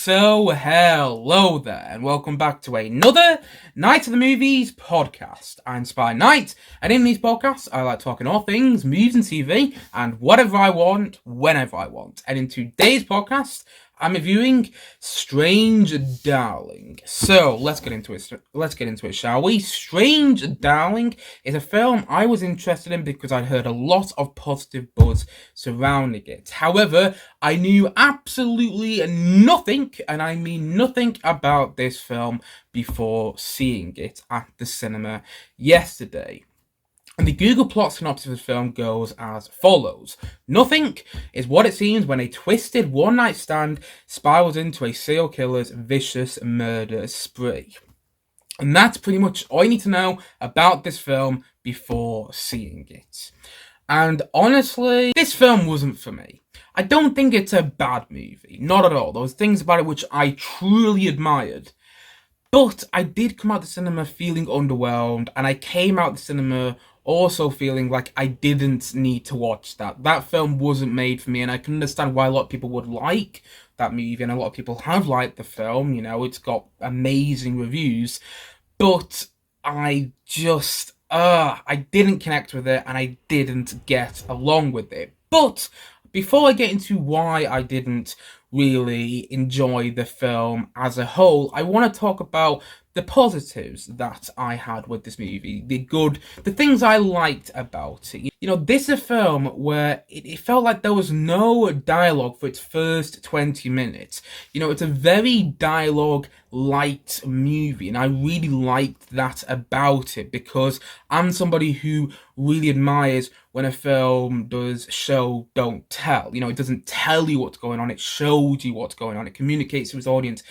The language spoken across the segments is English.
So hello there, and welcome back to another Night of the Movies podcast. I'm Spy Knight, and in these podcasts, I like talking all things movies and TV, and whatever I want, whenever I want. And in today's podcast, I'm reviewing Strange Darling. So let's get into it, shall we? Strange Darling is a film I was interested in because I'd heard a lot of positive buzz surrounding it. However, I knew absolutely nothing, and I mean nothing, about this film before seeing it at the cinema yesterday. And the Google plot synopsis of the film goes as follows. Nothing is what it seems when a twisted one-night stand spirals into a serial killer's vicious murder spree. And that's pretty much all you need to know about this film before seeing it. And honestly, this film wasn't for me. I don't think it's a bad movie. Not at all. There was things about it which I truly admired. But I did come out the cinema feeling underwhelmed, and I came out the cinema also feeling like I didn't need to watch that. That film wasn't made for me, and I can understand why a lot of people would like that movie, and a lot of people have liked the film. You know, it's got amazing reviews, but I didn't connect with it, and I didn't get along with it. But before I get into why I didn't really enjoy the film as a whole, I want to talk about the positives that I had with this movie, the things I liked about it. You know, this is a film where it felt like there was no dialogue for its first 20 minutes. You know, it's a very dialogue-light movie, and I really liked that about it because I'm somebody who really admires when a film does show, don't tell. You know, it doesn't tell you what's going on, it shows you what's going on. It communicates to its audience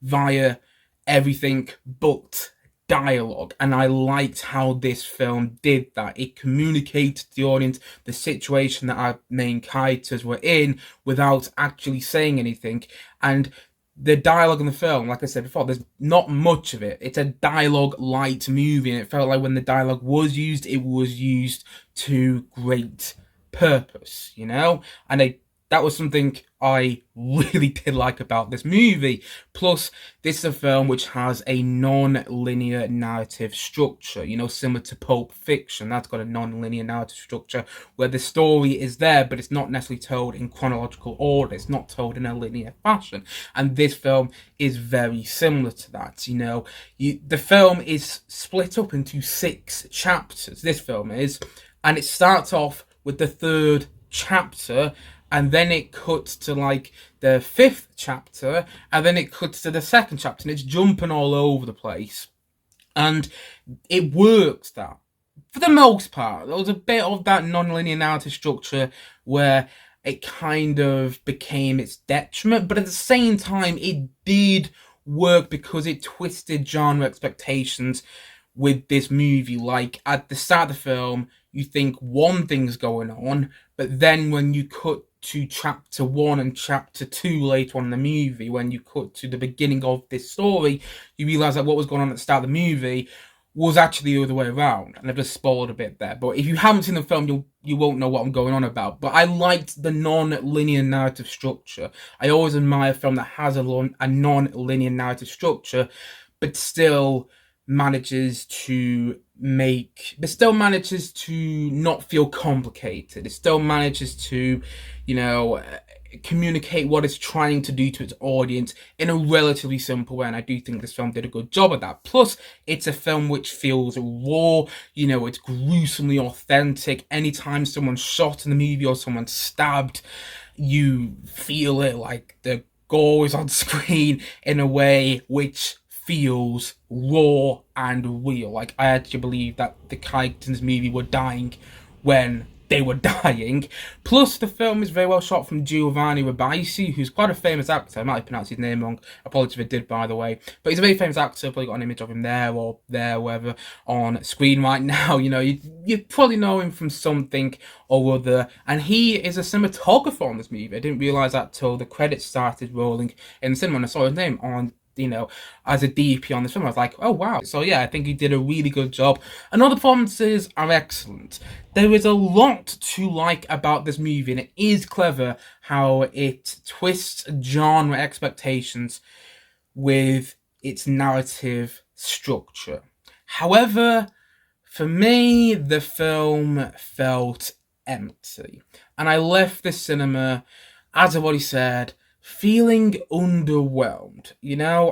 via everything but dialogue, and I liked how this film did that. It communicated to the audience the situation that our main characters were in without actually saying anything. And the dialogue in the film, like I said before, there's not much of it. It's a dialogue-light movie, and it felt like when the dialogue was used, it was used to great purpose, you know? And that was something I really did like about this movie. Plus, this is a film which has a non-linear narrative structure, you know, similar to Pulp Fiction. That's got a non-linear narrative structure where the story is there, but it's not necessarily told in chronological order. It's not told in a linear fashion. And this film is very similar to that, you know. The film is split up into 6 chapters, this film is, and it starts off with the 3rd chapter, and then it cuts to like the 5th chapter, and then it cuts to the 2nd chapter, and it's jumping all over the place. And it works that. For the most part, there was a bit of that non-linear narrative structure where it kind of became its detriment, but at the same time, it did work because it twisted genre expectations with this movie. Like, at the start of the film, you think one thing's going on, but then when you cut to chapter 1 and chapter 2 later on in the movie, when you cut to the beginning of this story, you realise that what was going on at the start of the movie was actually the other way around. And I've just spoiled a bit there, but if you haven't seen the film, you won't know what I'm going on about. But I liked the non-linear narrative structure. I always admire a film that has a non-linear narrative structure, but still manages to not feel complicated. It still manages to, you know, communicate what it's trying to do to its audience in a relatively simple way, and I do think this film did a good job of that. Plus, it's a film which feels raw, you know, it's gruesomely authentic. Anytime someone's shot in the movie or someone's stabbed, you feel it, like the gore is on screen in a way which feels raw and real. Like, I actually believe that the characters in this movie were dying when they were dying. Plus, the film is very well shot from Giovanni Ribisi, who's quite a famous actor. I might have pronounced his name wrong. Apologies if I did, by the way. But he's a very famous actor. Probably got an image of him there or there, wherever, on screen right now. You know, you probably know him from something or other. And he is a cinematographer on this movie. I didn't realise that till the credits started rolling in the cinema and I saw his name on as a DP on this film. I was like, oh wow. So yeah, I think he did a really good job. And all the performances are excellent. There is a lot to like about this movie, and it is clever how it twists genre expectations with its narrative structure. However, for me, the film felt empty. And I left the cinema, as I've already said, feeling underwhelmed.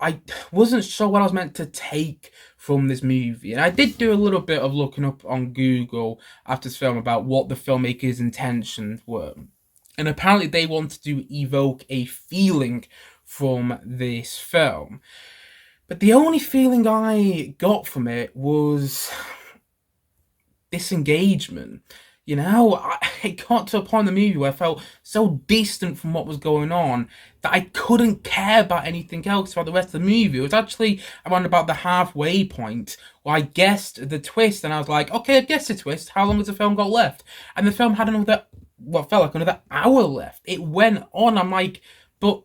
I wasn't sure what I was meant to take from this movie. And I did do a little bit of looking up on Google after this film about what the filmmaker's intentions were. And apparently they wanted to evoke a feeling from this film. But the only feeling I got from it was disengagement. It got to a point in the movie where I felt so distant from what was going on that I couldn't care about anything else throughout the rest of the movie. It was actually around about the halfway point where I guessed the twist, and I was like, okay, I guessed the twist. How long has the film got left? And the film had what felt like another hour left. It went on. I'm like, but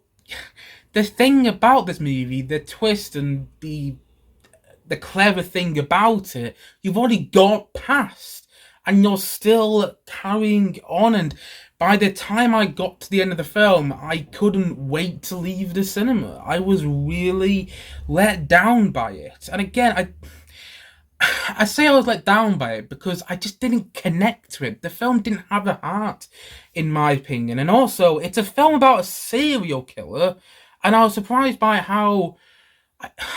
the thing about this movie, the twist and the clever thing about it, you've already got past. And you're still carrying on. And by the time I got to the end of the film, I couldn't wait to leave the cinema. I was really let down by it. And again, I say I was let down by it because I just didn't connect to it. The film didn't have a heart, in my opinion. And also, it's a film about a serial killer. And I was surprised by how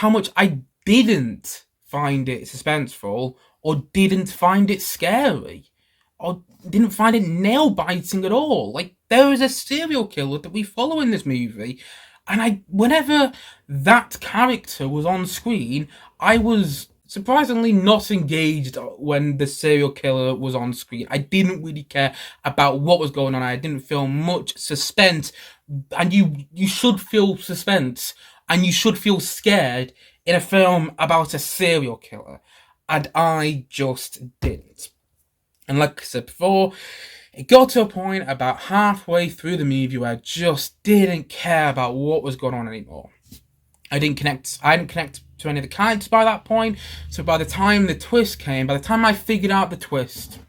much I didn't find it suspenseful, or didn't find it scary, or didn't find it nail-biting at all. Like, there is a serial killer that we follow in this movie, and whenever that character was on screen, I was surprisingly not engaged when the serial killer was on screen. I didn't really care about what was going on. I didn't feel much suspense, and you should feel suspense, and you should feel scared in a film about a serial killer. And I just didn't. And like I said before, it got to a point about halfway through the movie where I just didn't care about what was going on anymore. I didn't connect to any of the characters by that point. So by the time the twist came, by the time I figured out the twist,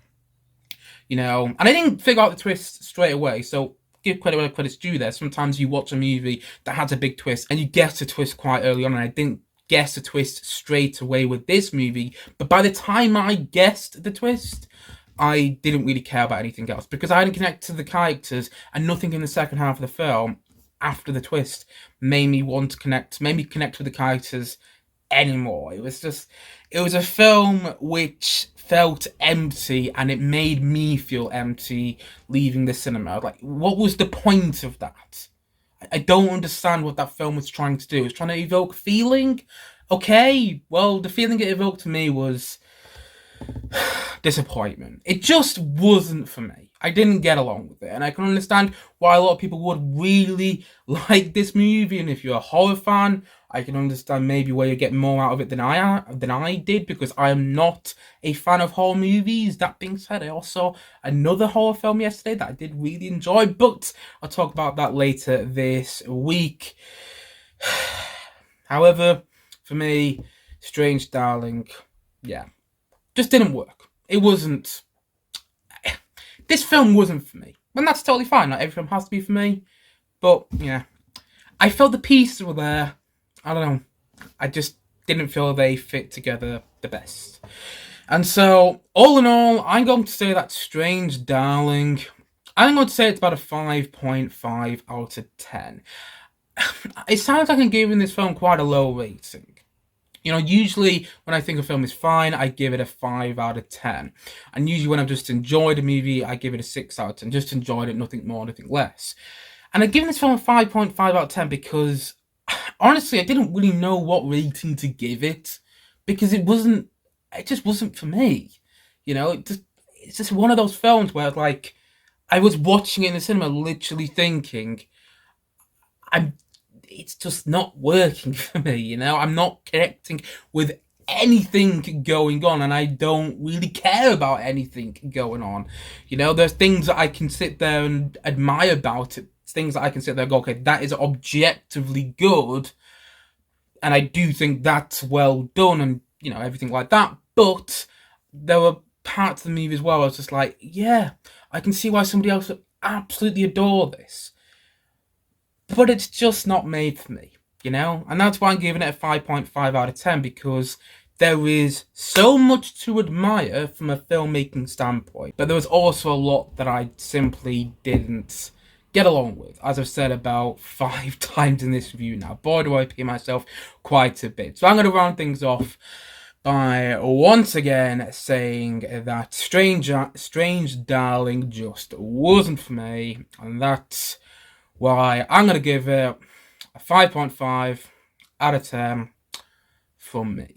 and I didn't figure out the twist straight away, so give credit where credit's due there. Sometimes you watch a movie that has a big twist and you guess the twist quite early on, and I didn't guess the twist straight away with this movie. But by the time I guessed the twist, I didn't really care about anything else because I didn't connect to the characters, and nothing in the second half of the film after the twist made me connect with the characters anymore. It was a film which felt empty, and it made me feel empty leaving the cinema. I was like, what was the point of that? I don't understand what that film was trying to do. It was trying to evoke feeling. Okay, well, the feeling it evoked to me was disappointment. It just wasn't for me. I didn't get along with it, and I can understand why a lot of people would really like this movie. And if you're a horror fan, I can understand maybe where you get more out of it than I did, because I am not a fan of horror movies. That being said, I also saw another horror film yesterday that I did really enjoy, but I'll talk about that later this week. However, for me, Strange Darling, yeah, just didn't work. It wasn't. This film wasn't for me. And that's totally fine. Not every film has to be for me. But, yeah. I felt the pieces were there. I don't know. I just didn't feel they fit together the best. And so, all in all, I'm going to say that Strange Darling, I'm going to say it's about a 5.5 out of 10. It sounds like I'm giving this film quite a low rating. Usually when I think a film is fine, I give it a 5 out of 10. And usually when I've just enjoyed a movie, I give it a 6 out of 10. Just enjoyed it, nothing more, nothing less. And I've given this film a 5.5 out of 10 because, honestly, I didn't really know what rating to give it. Because it just wasn't for me. It's just one of those films where, like, I was watching it in the cinema literally thinking, it's just not working for me, I'm not connecting with anything going on, and I don't really care about anything going on. There's things that I can sit there and admire about it, things that I can sit there and go, okay, that is objectively good, And I do think that's well done and, everything like that. But there were parts of the movie as well I was just like, yeah, I can see why somebody else would absolutely adore this. But it's just not made for me, And that's why I'm giving it a 5.5 out of 10, because there is so much to admire from a filmmaking standpoint, but there was also a lot that I simply didn't get along with, as I've said about 5 times in this review now. Boy, do I pay myself quite a bit. So I'm going to round things off by once again saying that Strange Darling just wasn't for me, and that's why I'm going to give it a 5.5 out of 10 from me.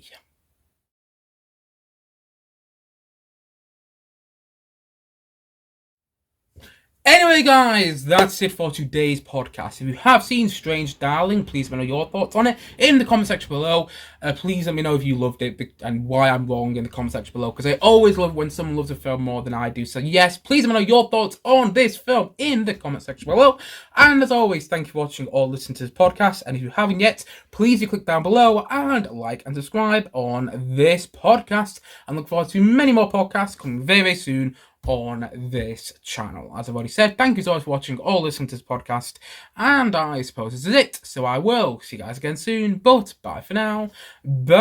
Anyway, guys, that's it for today's podcast. If you have seen Strange Darling, please let me know your thoughts on it in the comment section below. Please let me know if you loved it and why I'm wrong in the comment section below, because I always love when someone loves a film more than I do. So yes, please let me know your thoughts on this film in the comment section below. And as always, thank you for watching or listening to this podcast. And if you haven't yet, please do click down below and like and subscribe on this podcast. And look forward to many more podcasts coming very, very soon on this channel. As I've already said, thank you so much for watching or listening to this podcast, and I suppose this is it, so I will see you guys again soon, but bye for now. Bye.